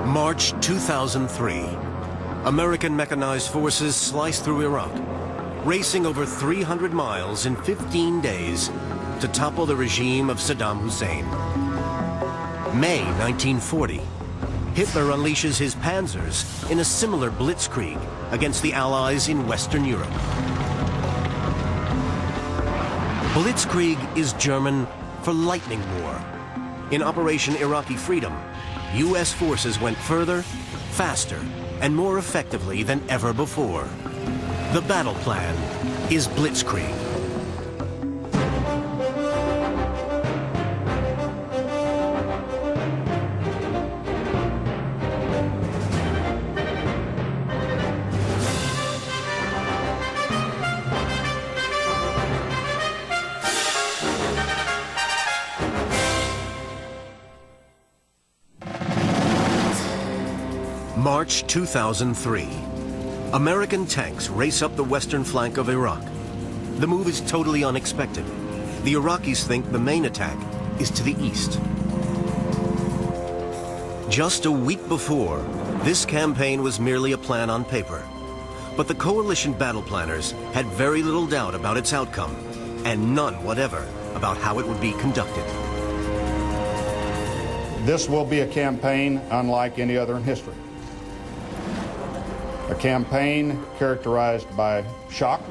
March 2003. American mechanized forces sliced through Iraq, racing over 300 miles in 15 days to topple the regime of Saddam Hussein. May 1940. Hitler unleashes his panzers in a similar blitzkrieg against the Allies in Western Europe. Blitzkrieg is German for lightning war. In Operation Iraqi Freedom, U.S. forces went further, faster, and more effectively than ever before. The battle plan is Blitzkrieg. March 2003. American tanks race up the western flank of Iraq. The move is totally unexpected. The Iraqis think the main attack is to the east. Just a week before, this campaign was merely a plan on paper. But the coalition battle planners had very little doubt about its outcome, and none whatever about how it would be conducted. This will be a campaign unlike any other in history. A campaign characterized by shock,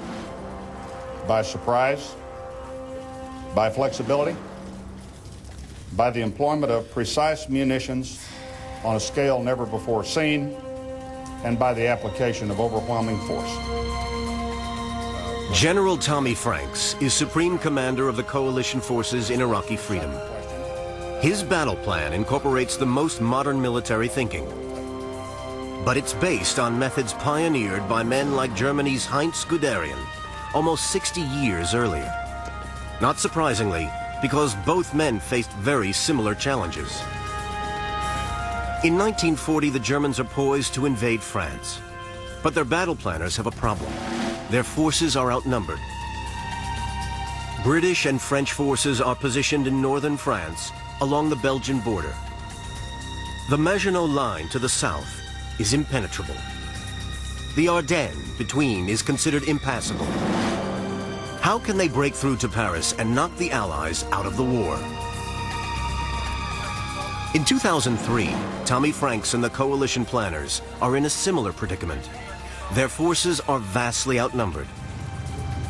by surprise, by flexibility, by the employment of precise munitions on a scale never before seen, and by the application of overwhelming force. General Tommy Franks is Supreme Commander of the coalition forces in Iraqi Freedom. His battle plan incorporates the most modern military thinking. But it's based on methods pioneered by men like Germany's Heinz Guderian almost 60 years earlier. Not surprisingly, because both men faced very similar challenges. In 1940, the Germans are poised to invade France. But their battle planners have a problem. Their forces are outnumbered. British and French forces are positioned in northern France along the Belgian border. The Maginot Line to the south is impenetrable. The Ardennes between is considered impassable. How can they break through to Paris and knock the Allies out of the war? In 2003, Tommy Franks and the coalition planners are in a similar predicament. Their forces are vastly outnumbered.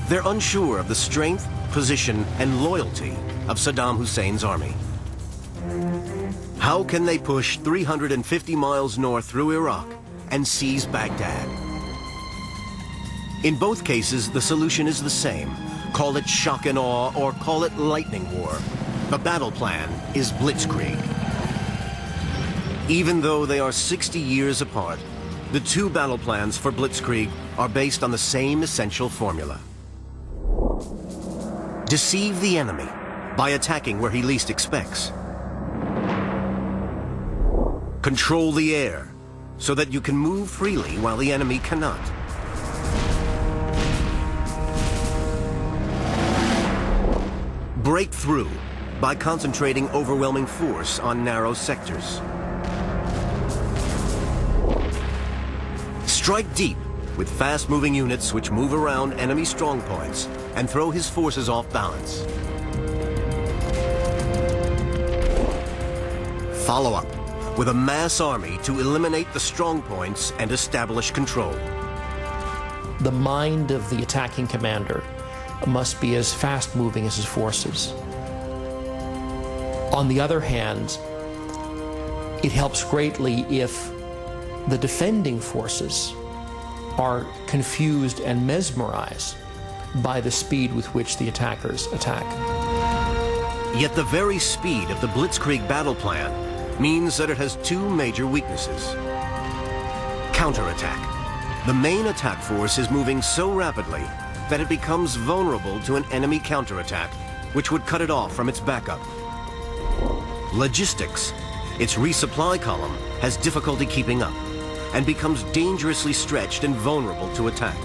They're unsure of the strength, position, and loyalty of Saddam Hussein's army. How can they push 350 miles north through Iraq and seize Baghdad? In both cases, the solution is the same. Call it shock and awe or call it lightning war. The battle plan is Blitzkrieg. Even though they are 60 years apart, the two battle plans for Blitzkrieg are based on the same essential formula. Deceive the enemy by attacking where he least expects. Control the air so that you can move freely while the enemy cannot. Break through by concentrating overwhelming force on narrow sectors. Strike deep with fast-moving units which move around enemy strongpoints and throw his forces off balance. Follow up with a mass army to eliminate the strongpoints and establish control. The mind of the attacking commander must be as fast-moving as his forces. On the other hand, it helps greatly if the defending forces are confused and mesmerized by the speed with which the attackers attack. Yet the very speed of the Blitzkrieg battle plan means that it has two major weaknesses. Counterattack. The main attack force is moving so rapidly that it becomes vulnerable to an enemy counterattack, which would cut it off from its backup. Logistics. Its resupply column has difficulty keeping up and becomes dangerously stretched and vulnerable to attack.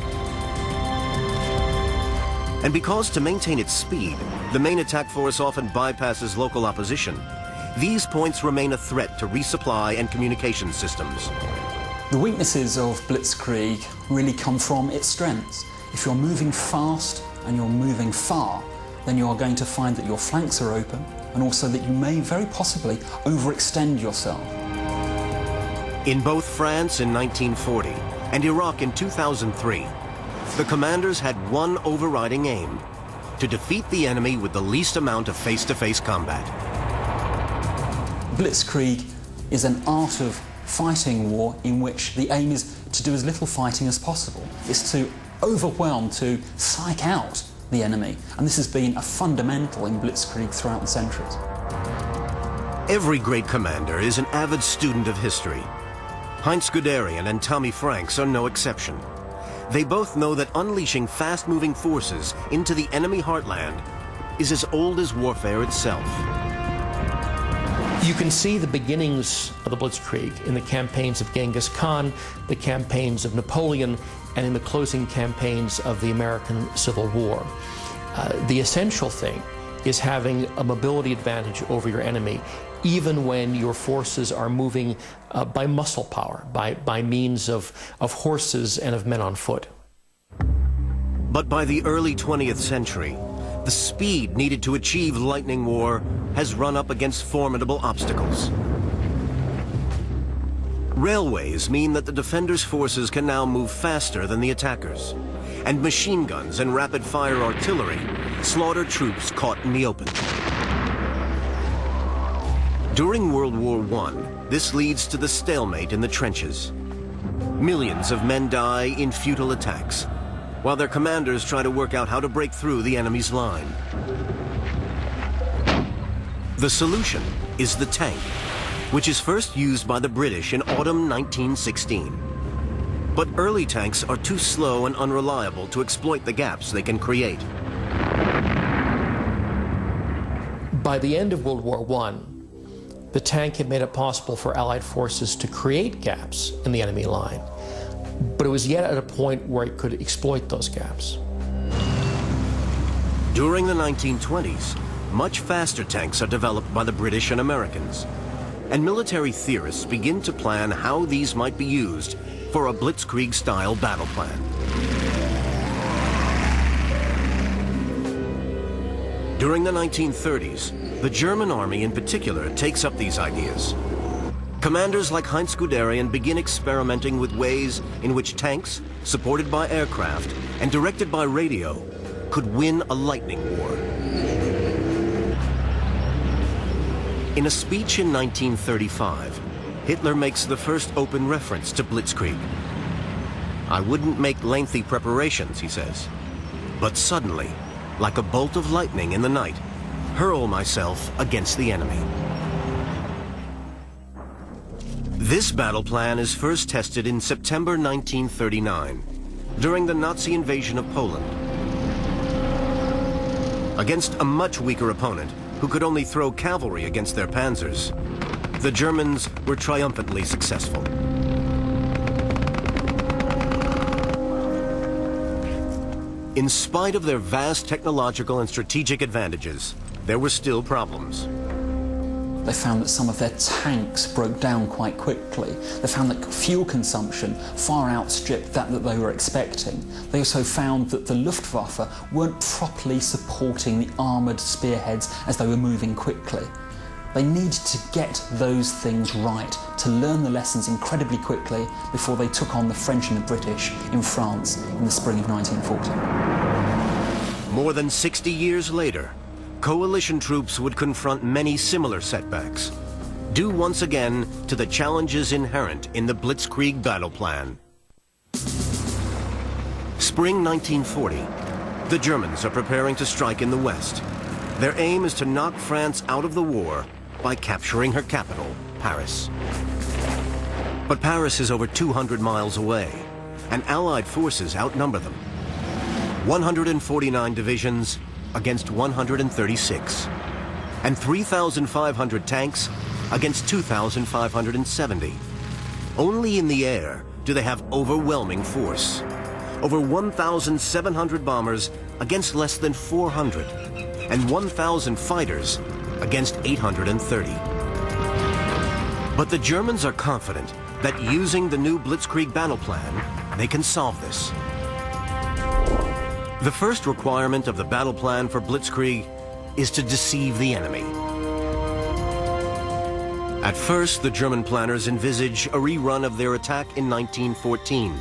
And because to maintain its speed, the main attack force often bypasses local opposition, these points remain a threat to resupply and communication systems. The weaknesses of Blitzkrieg really come from its strengths. If you're moving fast and you're moving far, then you are going to find that your flanks are open and also that you may very possibly overextend yourself. In both France in 1940 and Iraq in 2003, the commanders had one overriding aim: to defeat the enemy with the least amount of face-to-face combat. Blitzkrieg is an art of fighting war in which the aim is to do as little fighting as possible. It's to overwhelm, to psych out the enemy, and this has been a fundamental in Blitzkrieg throughout the centuries. Every great commander is an avid student of history. Heinz Guderian and Tommy Franks are no exception. They both know that unleashing fast-moving forces into the enemy heartland is as old as warfare itself. You can see the beginnings of the Blitzkrieg in the campaigns of Genghis Khan, the campaigns of Napoleon, and in the closing campaigns of the American Civil War. The essential thing is having a mobility advantage over your enemy, even when your forces are moving by muscle power, by means of horses and of men on foot. But by the early 20th century, the speed needed to achieve lightning war has run up against formidable obstacles. Railways mean that the defenders' forces can now move faster than the attackers, and machine guns and rapid-fire artillery slaughter troops caught in the open. During World War I, this leads to the stalemate in the trenches. Millions of men die in futile attacks, while their commanders try to work out how to break through the enemy's line. The solution is the tank, which is first used by the British in autumn 1916. But early tanks are too slow and unreliable to exploit the gaps they can create. By the end of World War I, the tank had made it possible for Allied forces to create gaps in the enemy line, but it was yet at a point where it could exploit those gaps. During the 1920s, much faster tanks are developed by the British and Americans, and military theorists begin to plan how these might be used for a Blitzkrieg-style battle plan. During the 1930s, the German army in particular takes up these ideas. Commanders like Heinz Guderian begin experimenting with ways in which tanks, supported by aircraft and directed by radio, could win a lightning war. In a speech in 1935, Hitler makes the first open reference to Blitzkrieg. "I wouldn't make lengthy preparations," he says, "but suddenly, like a bolt of lightning in the night, hurl myself against the enemy." This battle plan is first tested in September 1939, during the Nazi invasion of Poland. Against a much weaker opponent, who could only throw cavalry against their panzers, the Germans were triumphantly successful. In spite of their vast technological and strategic advantages, there were still problems. They found that some of their tanks broke down quite quickly. They found that fuel consumption far outstripped that they were expecting. They also found that the Luftwaffe weren't properly supporting the armoured spearheads as they were moving quickly. They needed to get those things right, to learn the lessons incredibly quickly before they took on the French and the British in France in the spring of 1940. More than 60 years later, coalition troops would confront many similar setbacks, due once again to the challenges inherent in the Blitzkrieg battle plan. Spring 1940, the Germans are preparing to strike in the west. Their aim is to knock France out of the war by capturing her capital, Paris. But Paris is over 200 miles away, and Allied forces outnumber them. 149 divisions against 136, and 3,500 tanks against 2,570. Only in the air do they have overwhelming force. Over 1,700 bombers against less than 400, and 1,000 fighters against 830. But the Germans are confident that using the new Blitzkrieg battle plan, they can solve this. The first requirement of the battle plan for Blitzkrieg is to deceive the enemy. At first, the German planners envisage a rerun of their attack in 1914,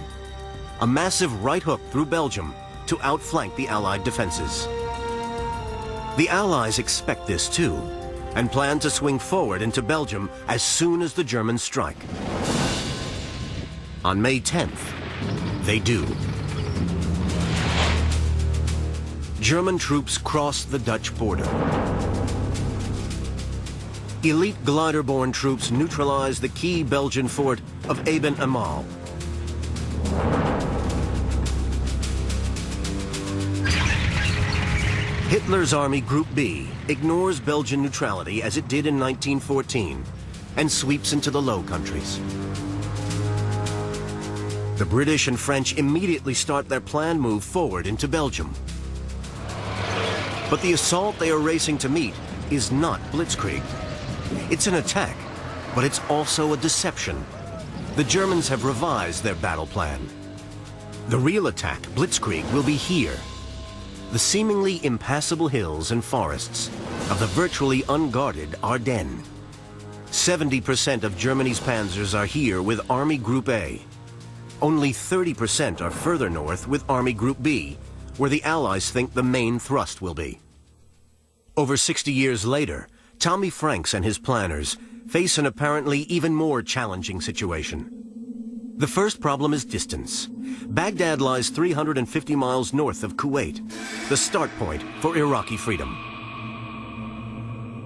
a massive right hook through Belgium to outflank the Allied defenses. The Allies expect this too, and plan to swing forward into Belgium as soon as the Germans strike. On May 10th, they do. German troops cross the Dutch border. Elite glider-borne troops neutralize the key Belgian fort of Aben Amal. Hitler's Army Group B ignores Belgian neutrality as it did in 1914 and sweeps into the Low Countries. The British and French immediately start their planned move forward into Belgium. But the assault they are racing to meet is not Blitzkrieg. It's an attack, but it's also a deception. The Germans have revised their battle plan. The real attack, Blitzkrieg, will be here. The seemingly impassable hills and forests of the virtually unguarded Ardennes. 70% of Germany's panzers are here with Army Group A. Only 30% are further north with Army Group B, where the Allies think the main thrust will be. Over 60 years later, Tommy Franks and his planners face an apparently even more challenging situation. The first problem is distance. Baghdad lies 350 miles north of Kuwait, the start point for Iraqi freedom.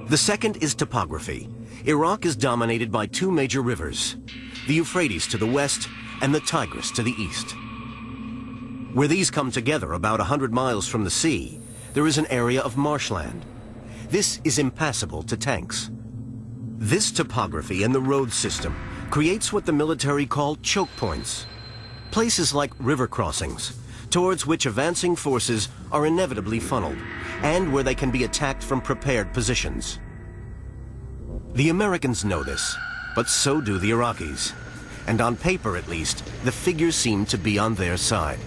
The second is topography. Iraq is dominated by two major rivers, the Euphrates to the west and the Tigris to the east. Where these come together about 100 miles from the sea, there is an area of marshland. This is impassable to tanks. This topography and the road system creates what the military call choke points, places like river crossings, towards which advancing forces are inevitably funneled, and where they can be attacked from prepared positions. The Americans know this, but so do the Iraqis, and on paper at least, the figures seem to be on their side.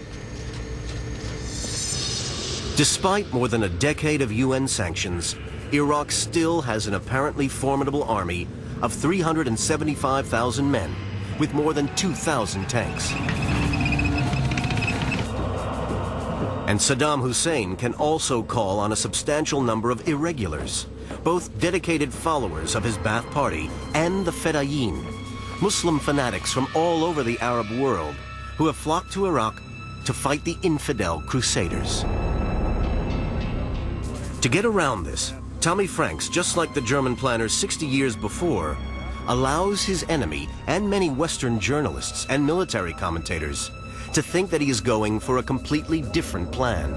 Despite more than a decade of UN sanctions, Iraq still has an apparently formidable army of 375,000 men with more than 2,000 tanks. And Saddam Hussein can also call on a substantial number of irregulars, both dedicated followers of his Ba'ath Party and the Fedayeen, Muslim fanatics from all over the Arab world who have flocked to Iraq to fight the infidel crusaders. To get around this, Tommy Franks, just like the German planners 60 years before, allows his enemy and many Western journalists and military commentators to think that he is going for a completely different plan.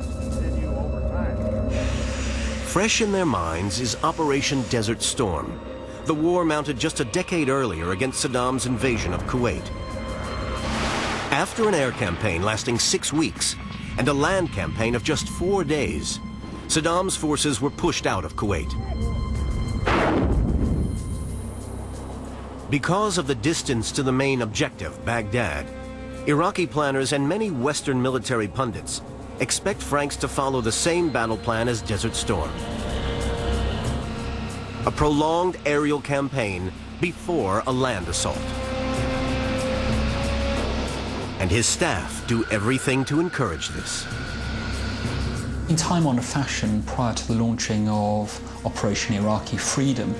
Fresh in their minds is Operation Desert Storm, the war mounted just a decade earlier against Saddam's invasion of Kuwait. After an air campaign lasting 6 weeks and a land campaign of just 4 days, Saddam's forces were pushed out of Kuwait. Because of the distance to the main objective, Baghdad, Iraqi planners and many Western military pundits expect Franks to follow the same battle plan as Desert Storm. A prolonged aerial campaign before a land assault. And his staff do everything to encourage this. In time-honored fashion, prior to the launching of Operation Iraqi Freedom,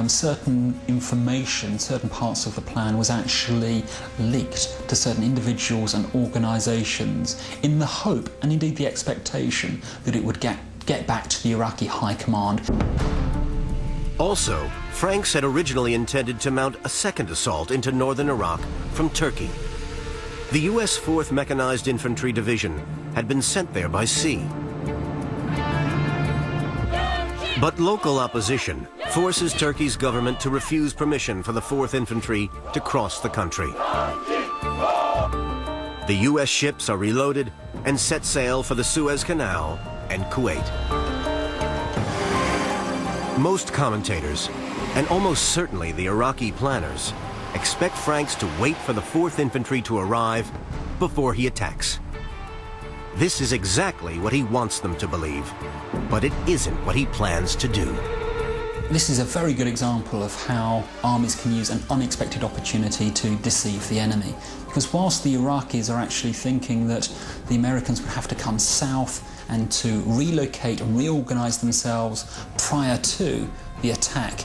certain information, certain parts of the plan was actually leaked to certain individuals and organisations in the hope, and indeed the expectation, that it would get back to the Iraqi High Command. Also, Franks had originally intended to mount a second assault into northern Iraq from Turkey. The U.S. 4th Mechanized Infantry Division had been sent there by sea. But local opposition forces Turkey's government to refuse permission for the 4th Infantry to cross the country. The U.S. ships are reloaded and set sail for the Suez Canal and Kuwait. Most commentators, And almost certainly the Iraqi planners expect Franks to wait for the 4th Infantry to arrive before he attacks. This is exactly what he wants them to believe, but it isn't what he plans to do. This is a very good example of how armies can use an unexpected opportunity to deceive the enemy. Because whilst the Iraqis are actually thinking that the Americans would have to come south and to relocate and reorganize themselves prior to the attack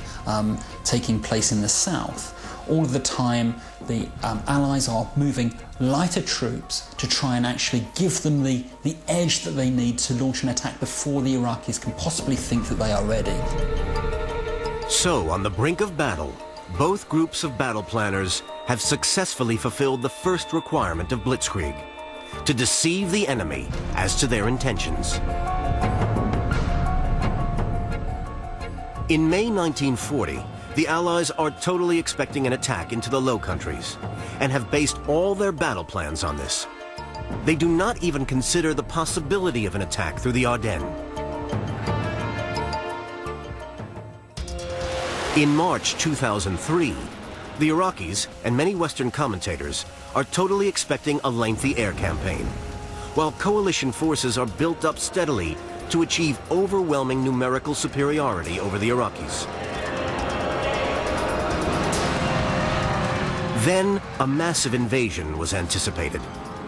taking place in the south, all of the time the Allies are moving lighter troops to try and actually give them the edge that they need to launch an attack before the Iraqis can possibly think that they are ready. So, on the brink of battle, both groups of battle planners have successfully fulfilled the first requirement of Blitzkrieg: to deceive the enemy as to their intentions. In May 1940, the Allies are totally expecting an attack into the Low Countries and have based all their battle plans on this. They do not even consider the possibility of an attack through the Ardennes. In March 2003, the Iraqis and many Western commentators are totally expecting a lengthy air campaign, while coalition forces are built up steadily to achieve overwhelming numerical superiority over the Iraqis. Then, a massive invasion was anticipated,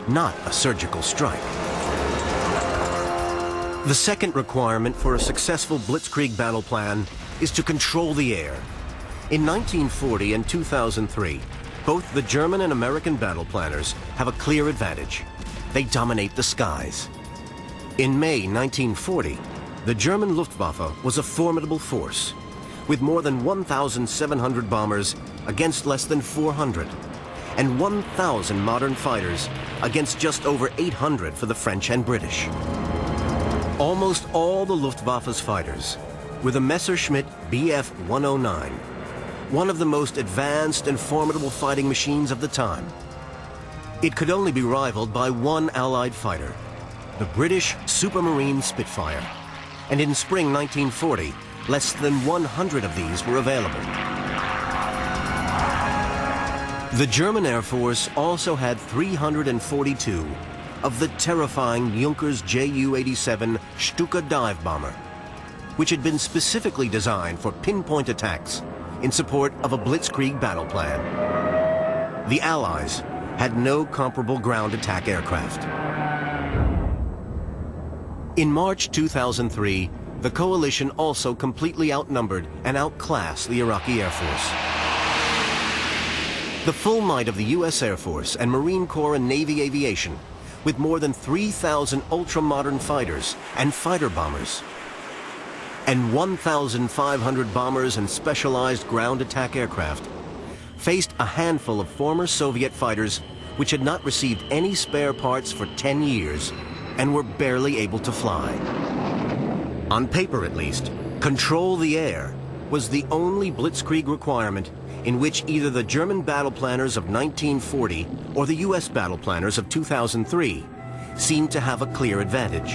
not a surgical strike. The second requirement for a successful Blitzkrieg battle plan is to control the air. In 1940 and 2003, both the German and American battle planners have a clear advantage. They dominate the skies. In May 1940, the German Luftwaffe was a formidable force, with more than 1,700 bombers against less than 400, and 1,000 modern fighters against just over 800 for the French and British. Almost all the Luftwaffe's fighters were the Messerschmitt Bf 109, one of the most advanced and formidable fighting machines of the time. It could only be rivaled by one Allied fighter, the British Supermarine Spitfire, and in spring 1940, less than 100 of these were available. The German Air Force also had 342 of the terrifying Junkers Ju-87 Stuka dive bomber, which had been specifically designed for pinpoint attacks in support of a Blitzkrieg battle plan. The Allies had no comparable ground attack aircraft. In March 2003, the coalition also completely outnumbered and outclassed the Iraqi Air Force. The full might of the U.S. Air Force and Marine Corps and Navy aviation, with more than 3,000 ultra-modern fighters and fighter bombers, and 1,500 bombers and specialized ground attack aircraft, faced a handful of former Soviet fighters which had not received any spare parts for 10 years and were barely able to fly. On paper at least, control the air was the only Blitzkrieg requirement in which either the German battle planners of 1940 or the U.S. battle planners of 2003 seemed to have a clear advantage.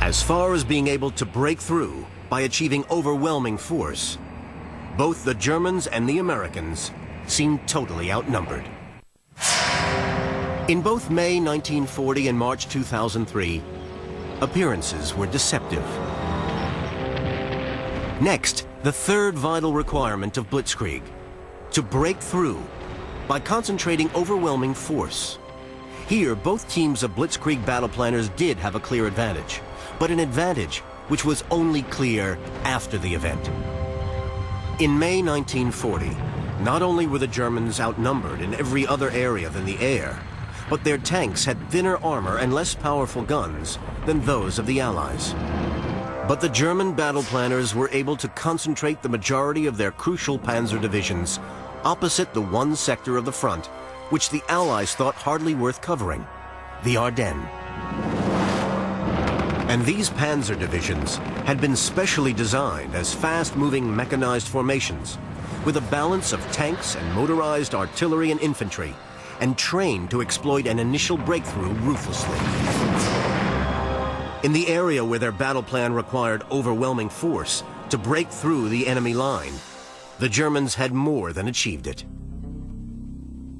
As far as being able to break through by achieving overwhelming force, both the Germans and the Americans seemed totally outnumbered. In both May 1940 and March 2003, appearances were deceptive. Next, the third vital requirement of Blitzkrieg: to break through by concentrating overwhelming force. Here, both teams of Blitzkrieg battle planners did have a clear advantage, but an advantage which was only clear after the event. In May 1940, not only were the Germans outnumbered in every other area than the air, but their tanks had thinner armor and less powerful guns than those of the Allies. But the German battle planners were able to concentrate the majority of their crucial panzer divisions opposite the one sector of the front which the Allies thought hardly worth covering, the Ardennes. And these panzer divisions had been specially designed as fast-moving mechanized formations with a balance of tanks and motorized artillery and infantry, and trained to exploit an initial breakthrough ruthlessly. In the area where their battle plan required overwhelming force, to break through the enemy line, the Germans had more than achieved it.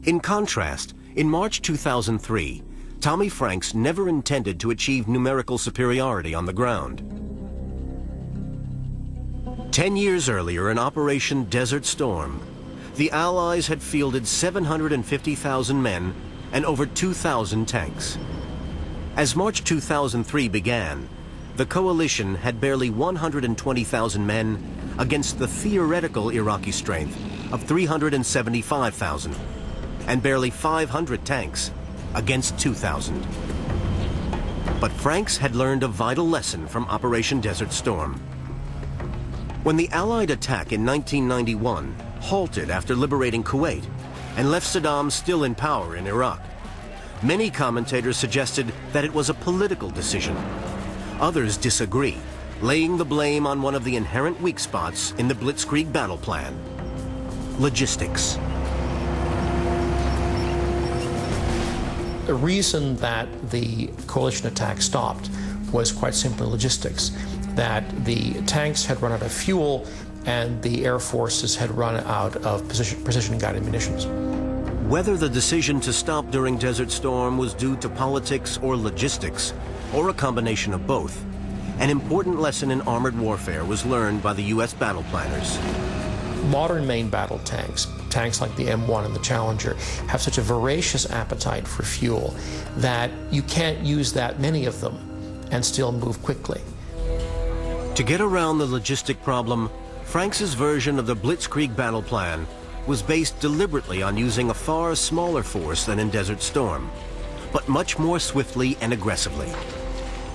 In contrast, in March 2003, Tommy Franks never intended to achieve numerical superiority on the ground. 10 years earlier, in Operation Desert Storm, the Allies had fielded 750,000 men and over 2,000 tanks. As March 2003 began, the coalition had barely 120,000 men against the theoretical Iraqi strength of 375,000, and barely 500 tanks against 2,000. But Franks had learned a vital lesson from Operation Desert Storm. When the Allied attack in 1991 halted after liberating Kuwait and left Saddam still in power in Iraq, many commentators suggested that it was a political decision. Others disagree, laying the blame on one of the inherent weak spots in the Blitzkrieg battle plan: logistics. The reason that the coalition attack stopped was quite simply logistics, that the tanks had run out of fuel and the air forces had run out of precision-guided munitions. Whether the decision to stop during Desert Storm was due to politics or logistics, or a combination of both, an important lesson in armored warfare was learned by the U.S. battle planners. Modern main battle tanks, tanks like the M1 and the Challenger, have such a voracious appetite for fuel that you can't use that many of them and still move quickly. To get around the logistic problem, Franks's version of the Blitzkrieg battle plan was based deliberately on using a far smaller force than in Desert Storm, but much more swiftly and aggressively.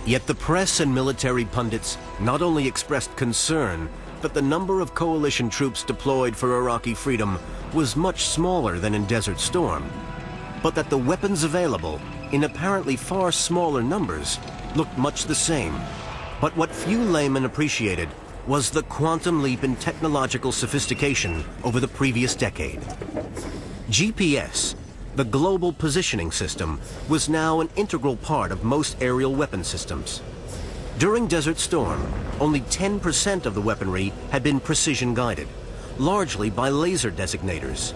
Yet the press and military pundits not only expressed concern that the number of coalition troops deployed for Iraqi freedom was much smaller than in Desert Storm, but that the weapons available, in apparently far smaller numbers, looked much the same. But what few laymen appreciated was the quantum leap in technological sophistication over the previous decade. GPS, the global positioning system, was now an integral part of most aerial weapon systems. During Desert Storm, only 10% of the weaponry had been precision-guided, largely by laser designators.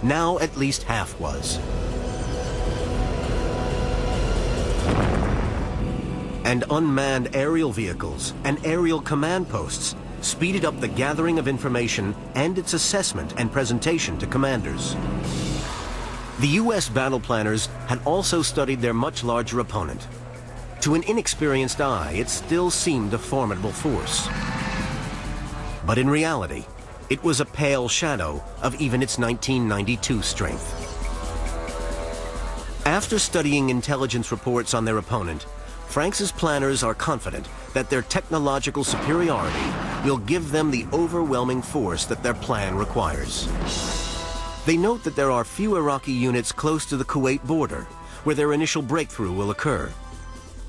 Now at least half was. And unmanned aerial vehicles and aerial command posts speeded up the gathering of information and its assessment and presentation to commanders. The U.S. battle planners had also studied their much larger opponent. To an inexperienced eye, it still seemed a formidable force. But in reality, it was a pale shadow of even its 1992 strength. After studying intelligence reports on their opponent, Franks's planners are confident that their technological superiority will give them the overwhelming force that their plan requires. They note that there are few Iraqi units close to the Kuwait border, where their initial breakthrough will occur.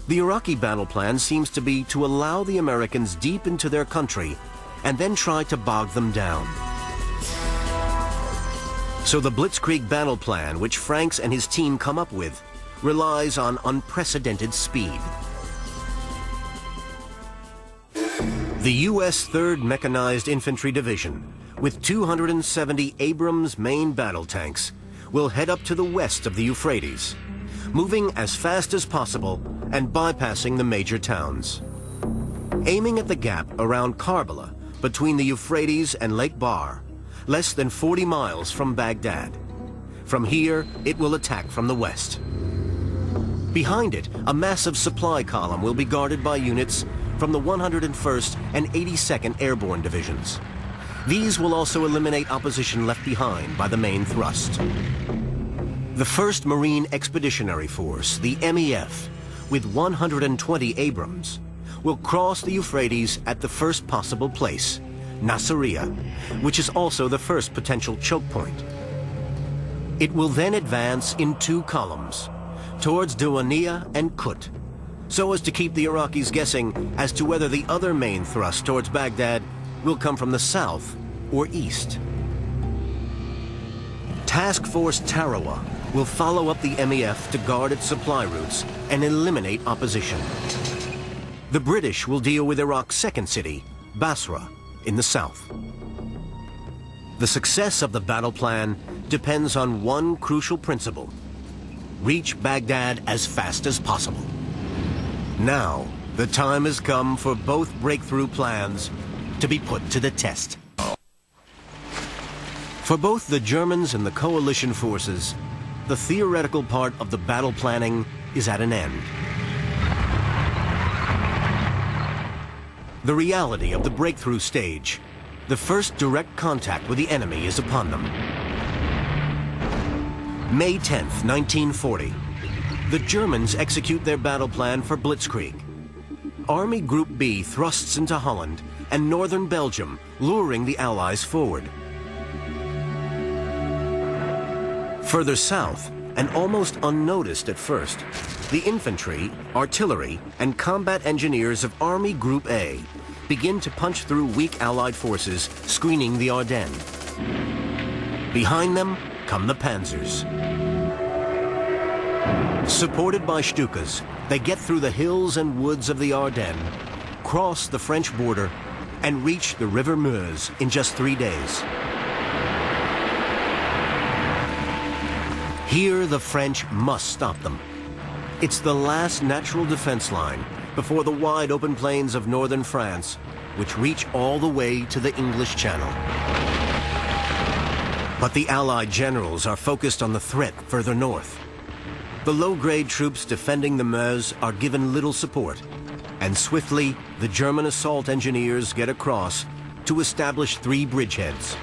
The Iraqi battle plan seems to be to allow the Americans deep into their country and then try to bog them down. So the Blitzkrieg battle plan, which Franks and his team come up with, relies on unprecedented speed. The U.S. 3rd Mechanized Infantry Division, with 270 Abrams main battle tanks, will head up to the west of the Euphrates, moving as fast as possible and bypassing the major towns. Aiming at the gap around Karbala, between the Euphrates and Lake Bar, less than 40 miles from Baghdad. From here, it will attack from the west. Behind it, a massive supply column will be guarded by units from the 101st and 82nd Airborne Divisions. These will also eliminate opposition left behind by the main thrust. The 1st Marine Expeditionary Force, the MEF, with 120 Abrams, will cross the Euphrates at the first possible place, Nasiriyah, which is also the first potential choke point. It will then advance in 2 columns, towards Diwaniyah and Kut, so as to keep the Iraqis guessing as to whether the other main thrust towards Baghdad will come from the south or east. Task Force Tarawa will follow up the MEF to guard its supply routes and eliminate opposition. The British will deal with Iraq's second city, Basra, in the south. The success of the battle plan depends on one crucial principle: reach Baghdad as fast as possible. Now, the time has come for both breakthrough plans to be put to the test. For both the Germans and the coalition forces, the theoretical part of the battle planning is at an end. The reality of the breakthrough stage, the first direct contact with the enemy, is upon them. May 10th, 1940. The Germans execute their battle plan for Blitzkrieg. Army Group B thrusts into Holland and northern Belgium, luring the Allies forward. Further south, and almost unnoticed at first, the infantry, artillery, and combat engineers of Army Group A begin to punch through weak Allied forces, screening the Ardennes. Behind them come the panzers. Supported by Stukas, they get through the hills and woods of the Ardennes, cross the French border, and reach the River Meuse in just 3 days. Here, the French must stop them. It's the last natural defense line before the wide open plains of northern France, which reach all the way to the English Channel. But the Allied generals are focused on the threat further north. The low-grade troops defending the Meuse are given little support, and swiftly the German assault engineers get across to establish 3 bridgeheads.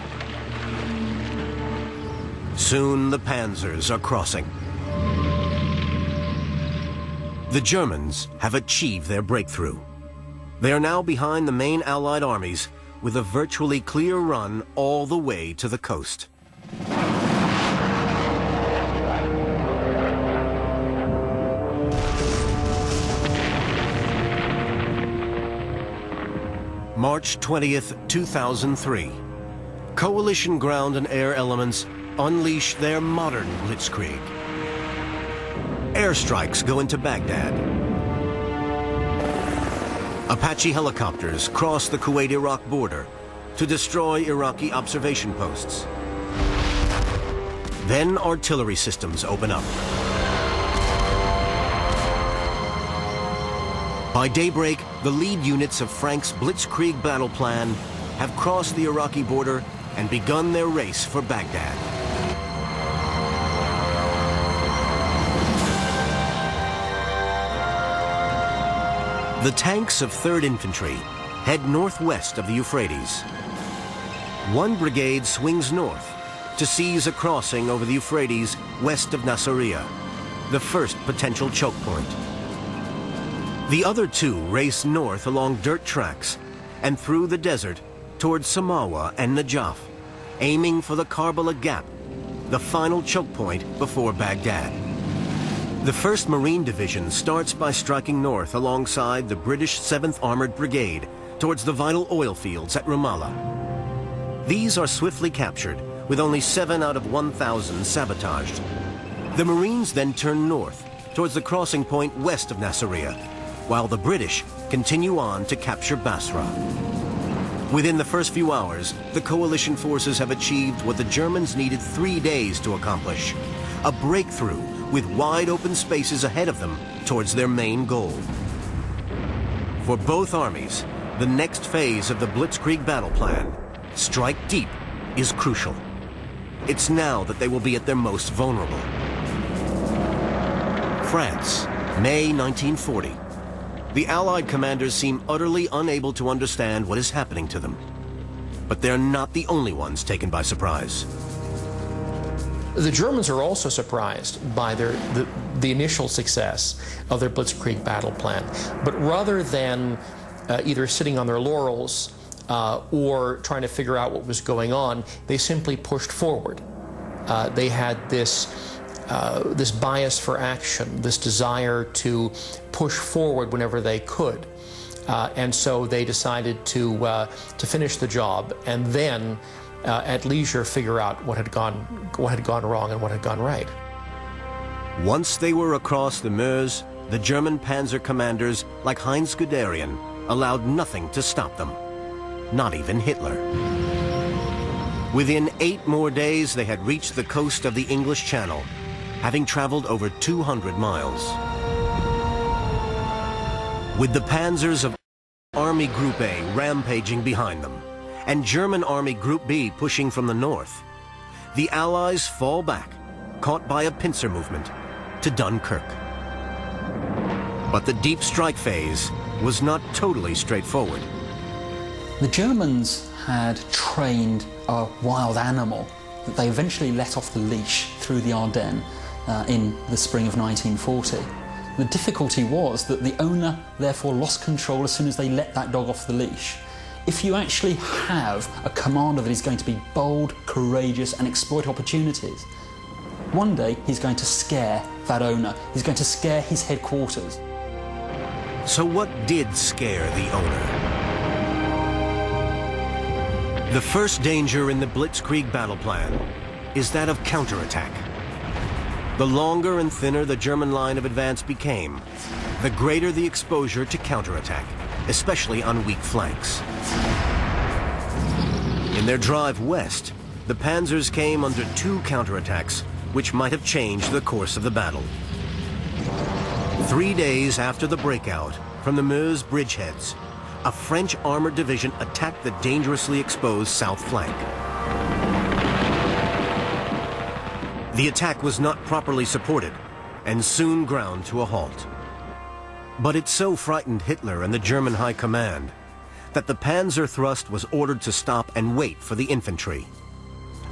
Soon the panzers are crossing. The Germans have achieved their breakthrough. They are now behind the main Allied armies with a virtually clear run all the way to the coast. March 20th, 2003. Coalition ground and air elements unleash their modern blitzkrieg. Airstrikes go into Baghdad. Apache helicopters cross the Kuwait-Iraq border to destroy Iraqi observation posts. Then artillery systems open up. By daybreak, the lead units of Frank's Blitzkrieg battle plan have crossed the Iraqi border and begun their race for Baghdad. The tanks of 3rd Infantry head northwest of the Euphrates. One brigade swings north to seize a crossing over the Euphrates west of Nasiriyah, the first potential choke point. The other 2 race north along dirt tracks and through the desert towards Samawa and Najaf, aiming for the Karbala Gap, the final choke point before Baghdad. The 1st Marine Division starts by striking north alongside the British 7th Armored Brigade towards the vital oil fields at Ramallah. These are swiftly captured, with only 7 out of 1,000 sabotaged. The Marines then turn north towards the crossing point west of Nasiriyah, while the British continue on to capture Basra. Within the first few hours, the coalition forces have achieved what the Germans needed 3 days to accomplish: a breakthrough with wide open spaces ahead of them towards their main goal. For both armies, the next phase of the Blitzkrieg battle plan, strike deep, is crucial. It's now that they will be at their most vulnerable. France, May 1940. The Allied commanders seem utterly unable to understand what is happening to them. But they're not the only ones taken by surprise. The Germans are also surprised by the initial success of their Blitzkrieg battle plan. But rather than either sitting on their laurels or trying to figure out what was going on, they simply pushed forward. They had this bias for action, this desire to push forward whenever they could. And so they decided to finish the job and then at leisure figure out what had gone wrong and what had gone right. Once they were across the Meuse, the German panzer commanders, like Heinz Guderian, allowed nothing to stop them. not even Hitler. Within 8 more days, they had reached the coast of the English Channel, having traveled over 200 miles. With the panzers of Army Group A rampaging behind them, and German Army Group B pushing from the north, the Allies fall back, caught by a pincer movement, to Dunkirk. But the deep strike phase was not totally straightforward. The Germans had trained a wild animal that they eventually let off the leash through the Ardennes in the spring of 1940. The difficulty was that the owner therefore lost control as soon as they let that dog off the leash. If you actually have a commander that is going to be bold, courageous and exploit opportunities, one day he's going to scare that owner, he's going to scare his headquarters. So what did scare the owner? The first danger in the Blitzkrieg battle plan is that of counterattack. The longer and thinner the German line of advance became, the greater the exposure to counterattack, especially on weak flanks. In their drive west, the panzers came under 2 counterattacks which might have changed the course of the battle. 3 days after the breakout from the Meuse bridgeheads, a French armored division attacked the dangerously exposed south flank. The attack was not properly supported and soon ground to a halt. But it so frightened Hitler and the German High Command that the panzer thrust was ordered to stop and wait for the infantry.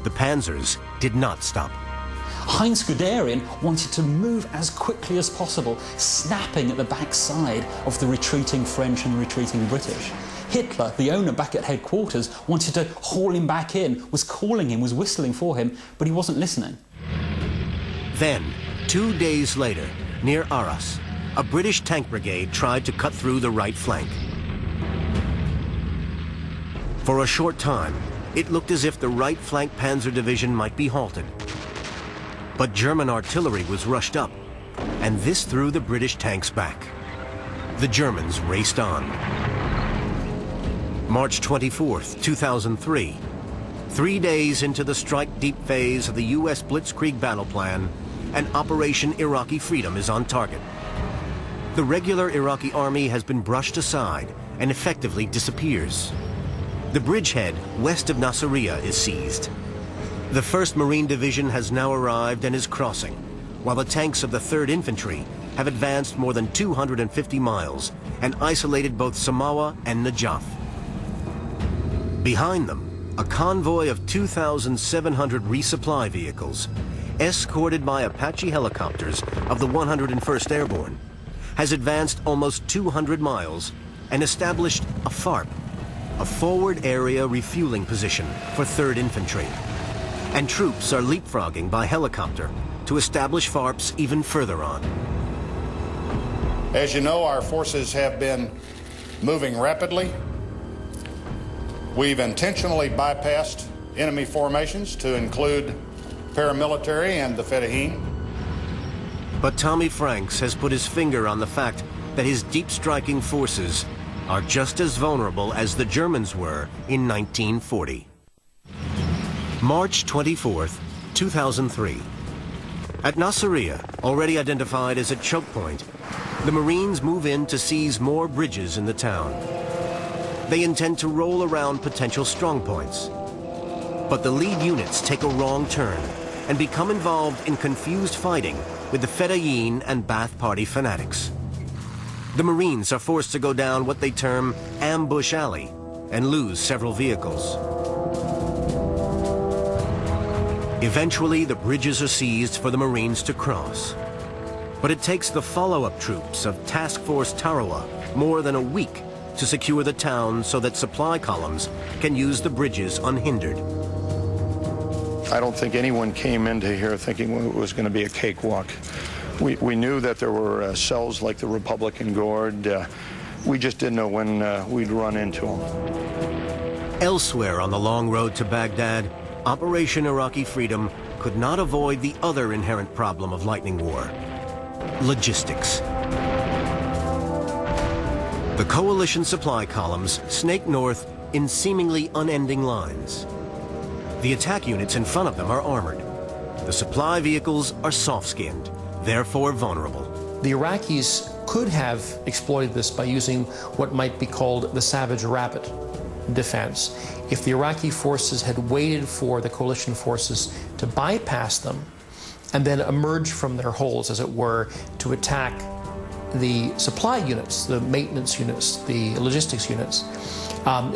The panzers did not stop. Heinz Guderian wanted to move as quickly as possible, snapping at the backside of the retreating French and the retreating British. Hitler, the owner back at headquarters, wanted to haul him back in, was calling him, was whistling for him, but he wasn't listening. Then, 2 days later, near Arras, a British tank brigade tried to cut through the right flank. For a short time, it looked as if the right flank panzer division might be halted. But German artillery was rushed up, and this threw the British tanks back. The Germans raced on. March 24th, 2003, 3 days into the strike-deep phase of the U.S. Blitzkrieg battle plan, and Operation Iraqi Freedom is on target. The regular Iraqi army has been brushed aside and effectively disappears. The bridgehead west of Nasiriyah is seized. The 1st Marine Division has now arrived and is crossing, while the tanks of the 3rd Infantry have advanced more than 250 miles and isolated both Samawa and Najaf. Behind them, a convoy of 2,700 resupply vehicles, escorted by Apache helicopters of the 101st Airborne, has advanced almost 200 miles and established a FARP, a forward area refueling position for 3rd Infantry. And troops are leapfrogging by helicopter to establish FARPs even further on. As you know, our forces have been moving rapidly. We've intentionally bypassed enemy formations to include paramilitary and the Fedayeen. But Tommy Franks has put his finger on the fact that his deep-striking forces are just as vulnerable as the Germans were in 1940. March 24th, 2003. At Nasiriyah, already identified as a choke point, the Marines move in to seize more bridges in the town. They intend to roll around potential strongpoints. But the lead units take a wrong turn and become involved in confused fighting with the Fedayeen and Ba'ath Party fanatics. The Marines are forced to go down what they term Ambush Alley and lose several vehicles. Eventually, the bridges are seized for the Marines to cross. But it takes the follow-up troops of Task Force Tarawa more than a week to secure the town so that supply columns can use the bridges unhindered. I don't think anyone came into here thinking it was going to be a cakewalk. We knew that there were cells like the Republican Guard. We just didn't know when we'd run into them. Elsewhere on the long road to Baghdad, Operation Iraqi Freedom could not avoid the other inherent problem of lightning war: logistics. The coalition supply columns snake north in seemingly unending lines. The attack units in front of them are armored. The supply vehicles are soft-skinned, therefore vulnerable. The Iraqis could have exploited this by using what might be called the savage rabbit defense. If the Iraqi forces had waited for the coalition forces to bypass them and then emerge from their holes, as it were, to attack the supply units, the maintenance units, the logistics units,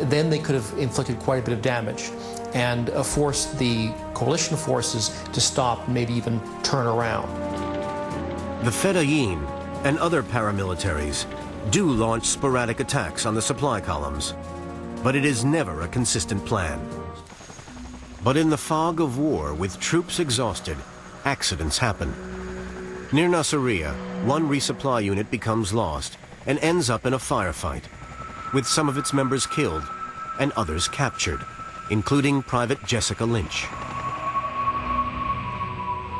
then they could have inflicted quite a bit of damage and forced the coalition forces to stop, maybe even turn around. The Fedayeen and other paramilitaries do launch sporadic attacks on the supply columns, but it is never a consistent plan. But in the fog of war, with troops exhausted, accidents happen. Near Nasiriyah, one resupply unit becomes lost and ends up in a firefight, with some of its members killed and others captured, including Private Jessica Lynch.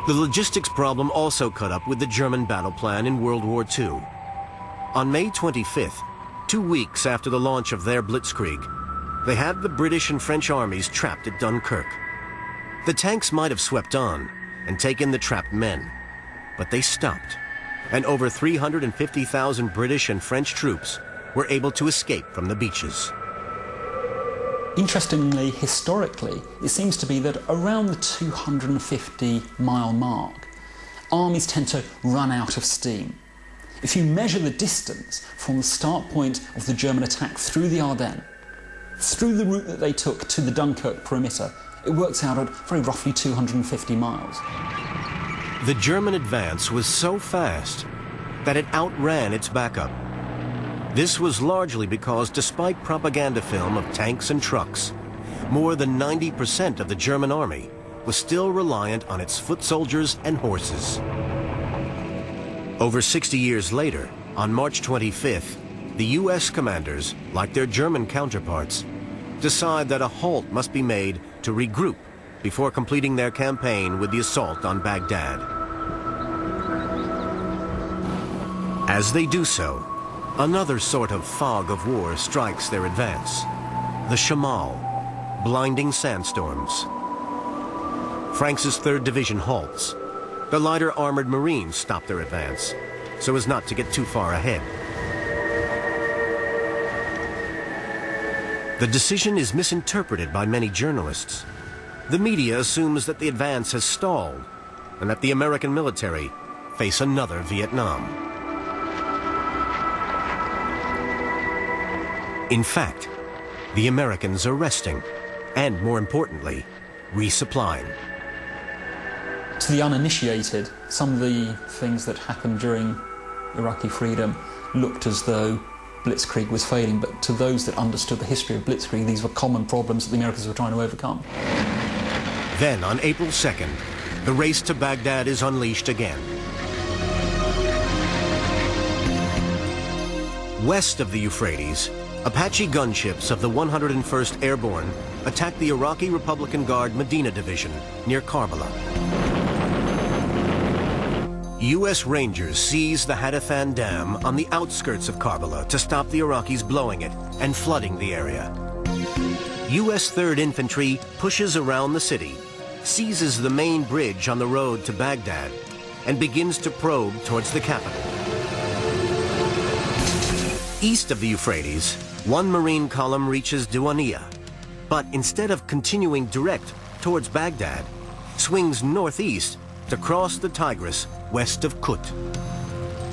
The logistics problem also caught up with the German battle plan in World War II. On May 25th, 2 weeks after the launch of their Blitzkrieg, they had the British and French armies trapped at Dunkirk. The tanks might have swept on and taken the trapped men, but they stopped, and over 350,000 British and French troops were able to escape from the beaches. Interestingly, historically, it seems to be that around the 250-mile mark, armies tend to run out of steam. If you measure the distance from the start point of the German attack through the Ardennes, through the route that they took to the Dunkirk perimeter, it works out at very roughly 250 miles. The German advance was so fast that it outran its backup. This was largely because, despite propaganda film of tanks and trucks, more than 90% of the German army was still reliant on its foot soldiers and horses. Over 60 years later, on March 25th, the U.S. commanders, like their German counterparts, decide that a halt must be made to regroup before completing their campaign with the assault on Baghdad. As they do so, another sort of fog of war strikes their advance. The Shamal, blinding sandstorms. Franks' 3rd Division halts. The lighter armored Marines stop their advance, so as not to get too far ahead. The decision is misinterpreted by many journalists. The media assumes that the advance has stalled and that the American military face another Vietnam. In fact, the Americans are resting and, more importantly, resupplying. To the uninitiated, some of the things that happened during Iraqi freedom looked as though Blitzkrieg was failing, but to those that understood the history of Blitzkrieg, these were common problems that the Americans were trying to overcome. Then, on April 2nd, the race to Baghdad is unleashed again. West of the Euphrates, Apache gunships of the 101st Airborne attacked the Iraqi Republican Guard Medina Division near Karbala. U.S. Rangers seized the Hadathan Dam on the outskirts of Karbala to stop the Iraqis blowing it and flooding the area. U.S. 3rd Infantry pushes around the city, seizes the main bridge on the road to Baghdad, and begins to probe towards the capital. East of the Euphrates, one Marine column reaches Diwaniyah, but instead of continuing direct towards Baghdad, swings northeast to cross the Tigris west of Kut.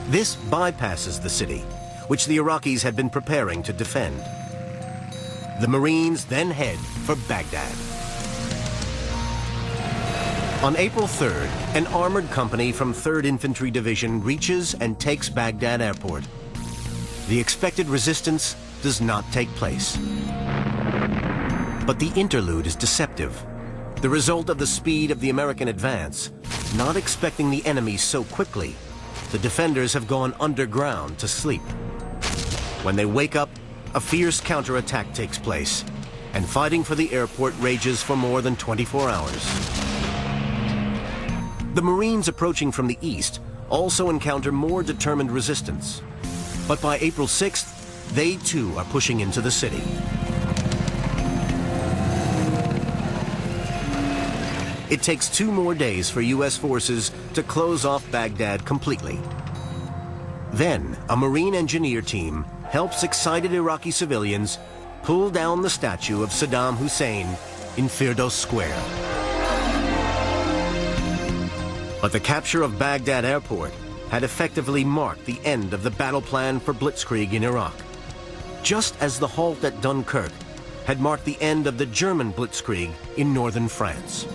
This bypasses the city, which the Iraqis had been preparing to defend. The Marines then head for Baghdad. On April 3rd, an armored company from 3rd Infantry Division reaches and takes Baghdad Airport. The expected resistance does not take place. But the interlude is deceptive, the result of the speed of the American advance. Not expecting the enemy so quickly, the defenders have gone underground to sleep. When they wake up, a fierce counterattack takes place, and fighting for the airport rages for more than 24 hours. The Marines approaching from the east also encounter more determined resistance. But by April 6th, they too are pushing into the city. It takes 2 more days for U.S. forces to close off Baghdad completely. Then, a Marine engineer team helps excited Iraqi civilians pull down the statue of Saddam Hussein in Firdos Square. But the capture of Baghdad airport had effectively marked the end of the battle plan for Blitzkrieg in Iraq, just as the halt at Dunkirk had marked the end of the German Blitzkrieg in northern France.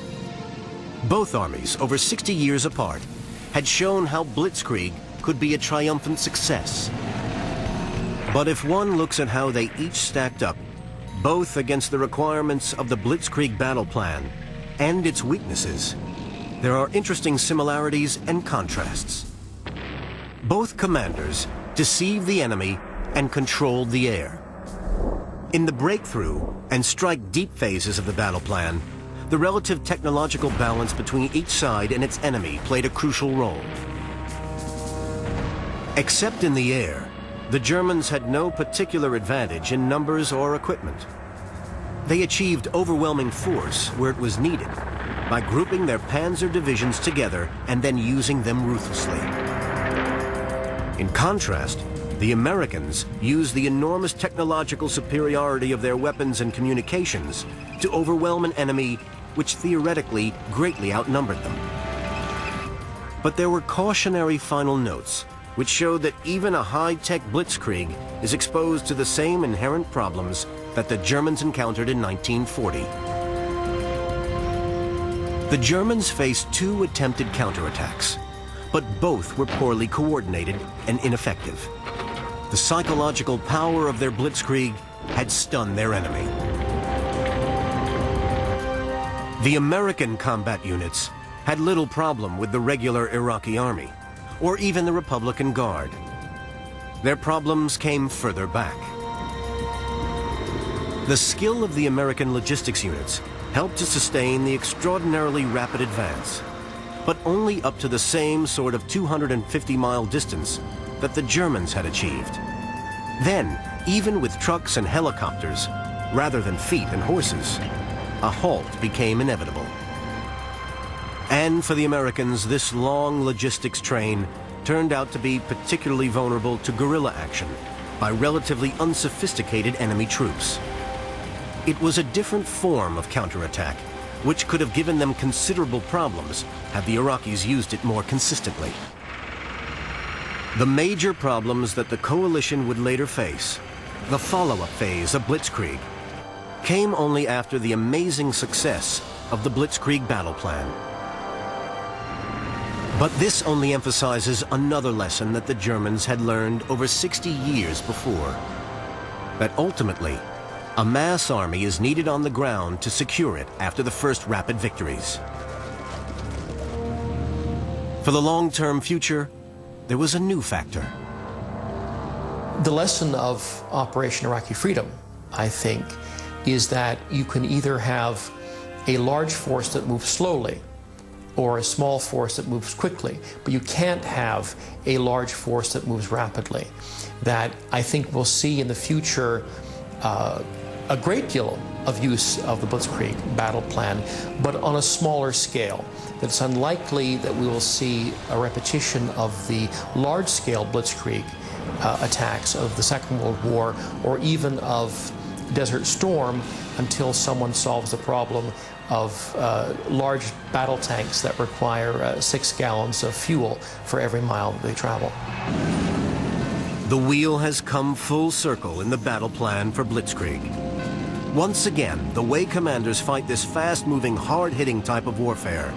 Both armies, over 60 years apart, had shown how Blitzkrieg could be a triumphant success. But if one looks at how they each stacked up, both against the requirements of the Blitzkrieg battle plan and its weaknesses, there are interesting similarities and contrasts. Both commanders deceived the enemy and controlled the air. In the breakthrough and strike deep phases of the battle plan, the relative technological balance between each side and its enemy played a crucial role. Except in the air, the Germans had no particular advantage in numbers or equipment. They achieved overwhelming force where it was needed by grouping their panzer divisions together and then using them ruthlessly. In contrast, the Americans used the enormous technological superiority of their weapons and communications to overwhelm an enemy which theoretically greatly outnumbered them. But there were cautionary final notes which showed that even a high-tech blitzkrieg is exposed to the same inherent problems that the Germans encountered in 1940. The Germans faced 2 attempted counterattacks, but both were poorly coordinated and ineffective. The psychological power of their blitzkrieg had stunned their enemy. The American combat units had little problem with the regular Iraqi army, or even the Republican Guard. Their problems came further back. The skill of the American logistics units helped to sustain the extraordinarily rapid advance, but only up to the same sort of 250-mile distance that the Germans had achieved. Then, even with trucks and helicopters, rather than feet and horses, a halt became inevitable. And for the Americans, this long logistics train turned out to be particularly vulnerable to guerrilla action by relatively unsophisticated enemy troops. It was a different form of counterattack, which could have given them considerable problems had the Iraqis used it more consistently. The major problems that the coalition would later face, the follow-up phase of Blitzkrieg, came only after the amazing success of the Blitzkrieg battle plan. But this only emphasizes another lesson that the Germans had learned over 60 years before, that ultimately, a mass army is needed on the ground to secure it after the first rapid victories. For the long-term future, there was a new factor. The lesson of Operation Iraqi Freedom, I think, is that you can either have a large force that moves slowly or a small force that moves quickly, but you can't have a large force that moves rapidly. That I think we'll see in the future a great deal of use of the Blitzkrieg battle plan, but on a smaller scale. That it's unlikely that we will see a repetition of the large-scale Blitzkrieg attacks of the Second World War, or even of Desert Storm, until someone solves the problem of large battle tanks that require 6 gallons of fuel for every mile that they travel. The wheel has come full circle in the battle plan for Blitzkrieg. Once again, the way commanders fight this fast-moving, hard-hitting type of warfare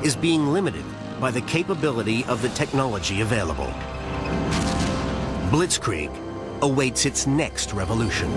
is being limited by the capability of the technology available. Blitzkrieg awaits its next revolution.